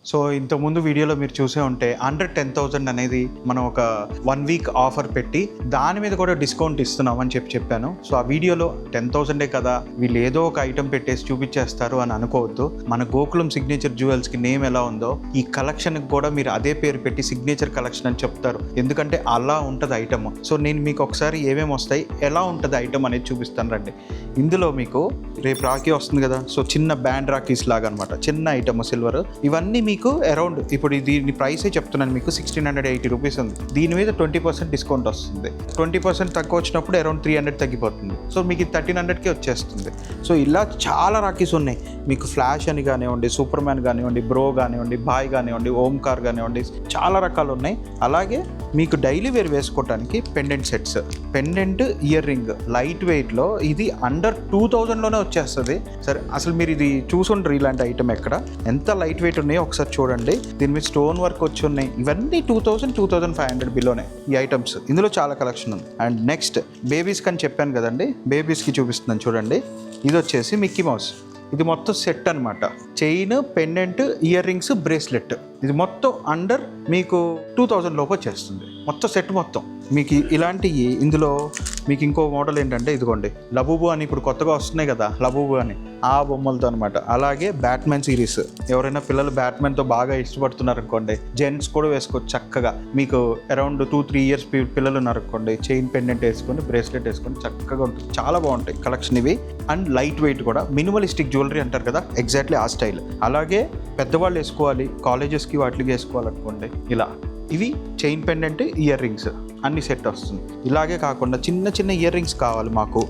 So ఇంతకుముందు వీడియోలో మీరు చూసే ఉంటే అండర్ 10,000 అనేది మనం ఒక 1 వీక్ ఆఫర్ పెట్టి దాని మీద కూడా డిస్కౌంట్ ఇస్తున్నామని చెప్పాను. సో ఆ వీడియోలో 10,000 కదా వీళ్ళు ఏదో ఒక ఐటమ్ పెట్టేసి చూపించేస్తారు అని అనుకోవద్దు. మన గోకులం సిగ్నేచర్ జ్యువెల్స్కి నేమ్ ఎలా ఉందో ఈ కలెక్షన్కి కూడా మీరు అదే పేరు పెట్టి సిగ్నేచర్ కలెక్షన్ అని చెప్తారు, ఎందుకంటే అలా ఉంటుంది ఐటమ్. సో నేను మీకు ఒకసారి ఏమేమి వస్తాయి, ఎలా ఉంటుంది ఐటమ్ అనేది చూపిస్తాను రండి. ఇందులో మీకు రేపు రాఖీ వస్తుంది కదా, సో చిన్న బ్యాండ్ రాఖీస్ లాగా అనమాట, చిన్న ఐటమ్ సిల్వర్. ఇవన్నీ మీకు అరౌండ్ ఇప్పుడు దీని ప్రైసే చెప్తున్నాను మీకు 1680 రూపీస్ ఉంది. దీని మీద 20% డిస్కౌంట్ వస్తుంది. 20% తక్కువ వచ్చినప్పుడు అరౌండ్ 300 తగ్గిపోతుంది. సో మీకు 1300కి వచ్చేస్తుంది. సో ఇలా చాలా రాఖీస్ ఉన్నాయి మీకు. ఫ్లాష్ అని కానివ్వండి, సూపర్ మ్యాన్ కానివ్వండి, బ్రో కానివ్వండి, బాయ్ కానివ్వండి, ఓంకార్ కానివ్వండి, చాలా రకాలు ఉన్నాయి. అలాగే మీకు డైలీ వేర్ వేసుకోవడానికి pendant sets, pendant ear ring light వెయిట్లో ఇది అండర్ 2000లోనే వచ్చేస్తుంది. సరే అసలు మీరు ఇది చూసుంటారు ఇలాంటి ఐటమ్ ఎక్కడ, ఎంత లైట్ వెయిట్ ఉన్నాయో ఒకసారి చూడండి. దీని మీద స్టోన్ వర్క్ వచ్చి ఉన్నాయి. ఇవన్నీ 2500 బిలోనే ఈ ఐటమ్స్. ఇందులో చాలా కలెక్షన్ ఉంది. అండ్ నెక్స్ట్ బేబీస్కి అని చెప్పాను కదండి, బేబీస్కి చూపిస్తున్నాను చూడండి. ఇది వచ్చేసి మిక్కీ మౌస్. ఇది మొత్తం సెట్ అనమాట, chain, pendant, ear rings, bracelet. ఇది మొత్తం అండర్ మీకు 2000 లోపు వచ్చేస్తుంది మొత్తం సెట్ మొత్తం మీకు. ఇలాంటివి ఇందులో మీకు ఇంకో మోడల్ ఏంటంటే ఇదిగోండి, లబూబు అని ఇప్పుడు కొత్తగా వస్తున్నాయి కదా, లబూబు అని ఆ బొమ్మలతో అనమాట. అలాగే బ్యాట్మెన్ సిరీస్, ఎవరైనా పిల్లలు బ్యాట్మెన్తో బాగా ఇష్టపడుతున్నారు అనుకోండి, జెంట్స్ కూడా వేసుకోవచ్చు చక్కగా. మీకు అరౌండ్ 2-3 ఇయర్స్ పిల్లలు ఉన్నారు అనుకోండి, చైన్ పెండెంట్ వేసుకొని బ్రేస్లెట్ వేసుకొని చక్కగా ఉంటుంది. చాలా బాగుంటాయి కలెక్షన్ ఇవి. అండ్ లైట్ వెయిట్ కూడా, మినిమలిస్టిక్ జ్యువెలరీ అంటారు కదా, ఎగ్జాక్ట్లీ ఆ స్టైల్. అలాగే పెద్దవాళ్ళు వేసుకోవాలి, కాలేజెస్కి వాటికి వేసుకోవాలనుకోండి, ఇలా ఇవి చైన్ పెండెంట్, ఇయర్ రింగ్స్ అన్ని సెట్ వస్తుంది. ఇలాగే కాకుండా చిన్న చిన్న ఇయర్ రింగ్స్ కావాలి మాకు,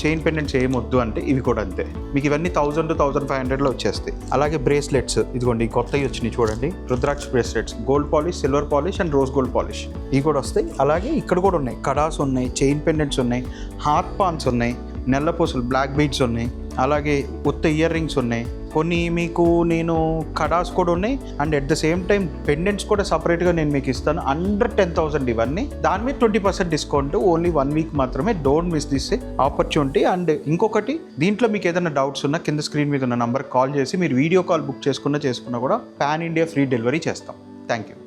చైన్ పెండెంట్స్ ఏమొద్దు అంటే ఇవి కూడా అంతే. మీకు ఇవన్నీ 1000-1500లో వచ్చేస్తాయి. అలాగే బ్రేస్లెట్స్ ఇదిగోండి, కొత్తవి వచ్చినాయి చూడండి, rudraksha bracelets, gold polish, silver polish and rose gold polish, ఇవి కూడా వస్తాయి. అలాగే ఇక్కడ కూడా ఉన్నాయి, కడాస్ ఉన్నాయి, చైన్ పెండెంట్స్ ఉన్నాయి, హార్ట్ పాన్స్ ఉన్నాయి, నెల్లపూసలు, బ్లాక్ బీడ్స్ ఉన్నాయి, అలాగే ఉత్త ఇయర్ రింగ్స్ ఉన్నాయి. కొన్ని మీకు నేను కడాస్ కూడా ఉన్నాయి. And at the same time pendants కూడా సపరేట్గా నేను మీకు ఇస్తాను అండర్ 10,000 ఇవన్నీ. దాని మీద 20% డిస్కౌంట్ ఓన్లీ 1 వీక్ మాత్రమే. Don't miss this opportunity. And ఇంకొకటి, దీంట్లో మీకు ఏదైనా డౌట్స్ ఉన్నా కింద స్క్రీన్ మీద ఉన్న నంబర్కి కాల్ చేసి మీరు వీడియో కాల్ బుక్ చేసుకున్నా కూడా పాన్ ఇండియా ఫ్రీ డెలివరీ చేస్తాం. Thank you.